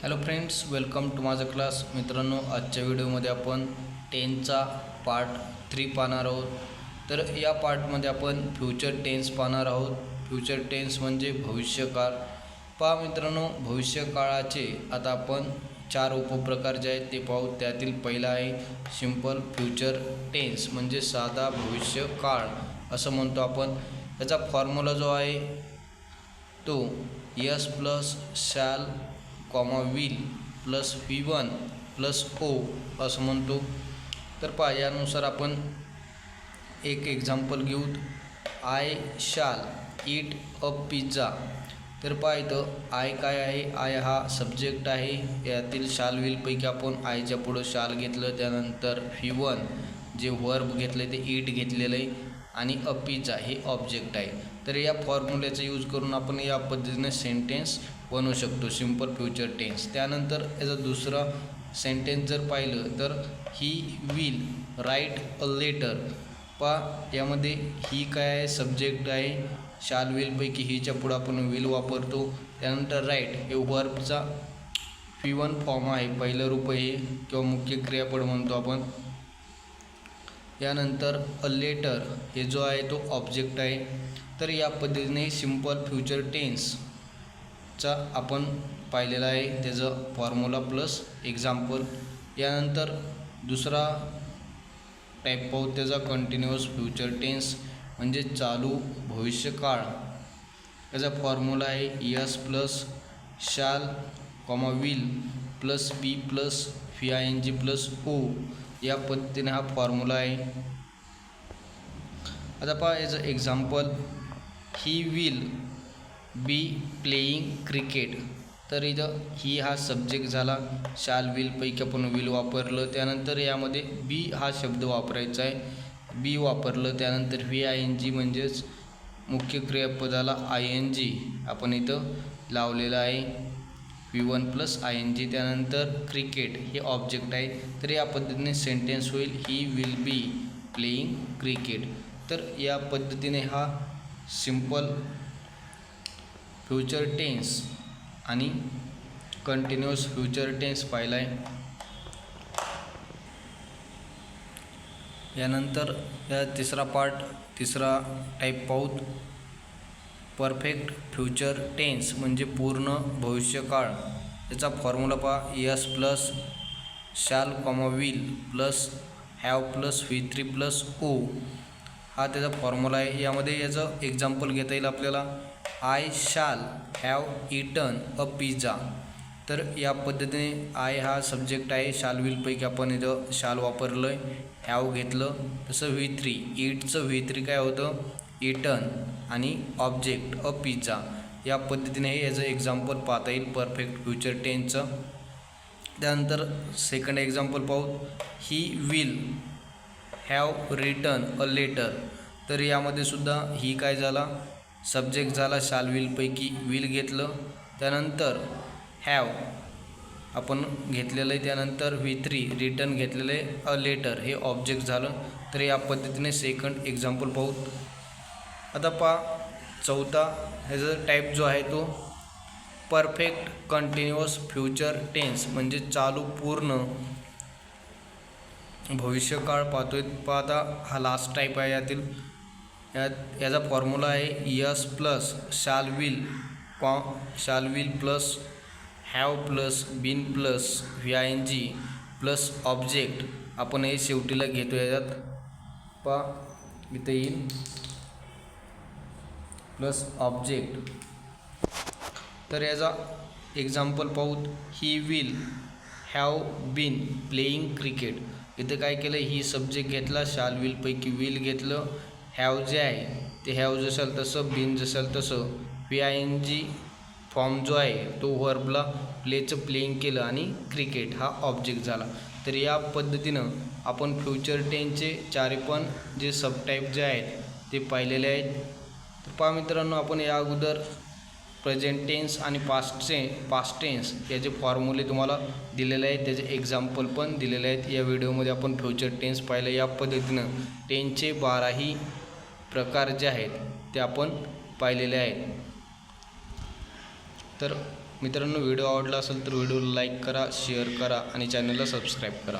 Hello friends, welcome to माझा class. मित्रांनो, आजच्या व्हिडिओमध्ये आपण 10चा पार्ट 3 पाहणार आहोत. तर या पार्टमध्ये आपण फ्युचर टेन्स पाहणार आहोत. फ्युचर टेन्स म्हणजे भविष्यकाळ. पहा मित्रांनो, भविष्यकाळाचे आता आपण 4 उपप्रकार जे आहेत ते पाहू. त्यातील पहिला आहे सिंपल फ्युचर टेन्स म्हणजे साधा भविष्यकाळ असं म्हणतो आपण. याचा फॉर्म्युला जो आहे तो S plus shall will plus V1 plus O असं म्हणतो. तर पहा, यानुसार आपण एक एक्झाम्पल घेऊ. I shall eat a pizza. तर पहा, इथं आय काय आहे? आय हा सब्जेक्ट आहे. यातील शॅल विलपैकी आपण आयच्या पुढं शॅल घेतलं, त्यानंतर V1 जे वर्ब घेतलं ते ईट घेतलेलं आहे आणि अ पिझ्झा हे ऑब्जेक्ट आहे. तर या फॉर्म्युल्याचा यूज करून आपण या पद्धतीने सेंटेन्स बनवू शकतो, सिंपल फ्युचर टेन्स. त्यानंतर याचा दुसरा सेंटेन्स जर पाहिलं तर he will write a letter. पहा, यामध्ये ही काय आहे? सब्जेक्ट आहे. शाल विलपैकी हीच्या पुढं आपण विल वापरतो. त्यानंतर राईट हे वर्बचा V1 फॉर्म आहे, पहिलं रूप आहे किंवा मुख्य क्रियापद म्हणतो आपण. यानंतर अ लेटर हे जो आहे तो ऑब्जेक्ट आहे. तर या पद्धतीने सिंपल फ्युचर टेन्सचा आपण पाहिलेला आहे, त्याचं फॉर्म्युला प्लस एक्झाम्पल. यानंतर दुसरा टाईप पाहू, त्याचा कंटिन्युअस फ्युचर टेन्स म्हणजे चालू भविष्यकाळ. याचा फॉर्म्युला आहे S plus shall will plus B plus VING plus O. या पद्धतीने हा फॉर्म्युला आहे. आता पहा, याचं example he will be playing cricket. तर इथं ही हा सब्जेक्ट झाला. शाल विलपैकी आपण विल वापरलं. त्यानंतर यामध्ये बी हा शब्द वापरायचा आहे, बी वापरलं. त्यानंतर VING म्हणजेच मुख्य क्रियापदाला ING आपण इथं लावलेलं आहे, V1 प्लस ING. त्यानंतर क्रिकेट हे ऑब्जेक्ट आहे. तर या पद्धतीने सेंटेन्स होईल he will be playing cricket. तर या पद्धतीने हा सिंपल फ्युचर टेन्स आणि कंटिन्युअस फ्युचर टेन्स पाहिला आहे. यानंतर या तिसरा टाईप पाहूत, परफेक्ट फ्युचर टेन्स म्हणजे पूर्ण भविष्यकाळ. याचा फॉर्म्युला पहा, S plus shall will plus have plus V3 plus O. हा त्याचा फॉर्म्युला आहे. यामध्ये याचं एक्झाम्पल घेता येईल आपल्याला, I shall have eaten a pizza. तर या पद्धतीने आय हा सब्जेक्ट आहे. शाल विलपैकी आपण इथं शाल वापरलं आहे, हॅव घेतलं. तसं V3 ईटचं V3 काय होतं? इटन आणि ऑब्जेक्ट अ पिझ्झा. या पद्धतीने याचं एक्झाम्पल पाहता येईल परफेक्ट फ्युचर टेन्सचं. त्यानंतर सेकंड एक्झाम्पल पाहू, he will have written a letter. तर यामध्ये सुद्धा ही काय झाला? सब्जेक्ट झाला. शाल विलपैकी विल घेतलं, त्यानंतर हॅव आपण घेतलेलं आहे, त्यानंतर V3 रिटर्न घेतलेलं आहे, अ लेटर हे ऑब्जेक्ट झालं. तर या पद्धतीने सेकंड एक्झाम्पल पाहू. आता पहा, चौथा ह्याचा टाईप जो आहे तो परफेक्ट कंटिन्युअस फ्युचर टेन्स म्हणजे चालू पूर्ण भविष्यकाळ पाहतोय. पाहता हा लास्ट टाईप आहे. याचा फॉर्म्युला आहे S plus shall will plus have plus been plus VING plus object. आपण हे शेवटीला घेतो. याच्यात पहा, इथं येईल प्लस ऑब्जेक्ट. तर याचा एक्झाम्पल पाहू, he will have been playing cricket. इथं काय केलं? ही सब्जेक्ट घेतला, शाल विलपैकी विल घेतलं, हॅव जे आहे ते हॅव जसाल तसं, बीन जसाल तसं, VING फॉर्म जो आहे तो वर्बला प्लेचं प्लेईंग केलं आणि क्रिकेट हा ऑब्जेक्ट झाला. तर या पद्धतीनं आपण फ्युचर टेन्सचे चारी पण जे सबटाईप जे आहेत ते पाहिलेले आहेत. तर पहा मित्रांनो, आपण या अगोदर प्रेझेंट टेन्स आणि पास्ट टेन्स याचे फॉर्म्युले तुम्हाला दिलेले आहेत, त्याचे एक्झाम्पल पण दिलेले आहेत. या व्हिडिओमध्ये आपण फ्युचर टेन्स पाहिलं. या पद्धतीनं टेन्सचे 12ही प्रकार जे आहेत ते आपण पाहिलेले आहेत. तर मित्रांनो, व्हिडिओ आवडला असेल तर व्हिडिओला लाईक करा, शेअर करा आणि चॅनलला सबस्क्राईब करा.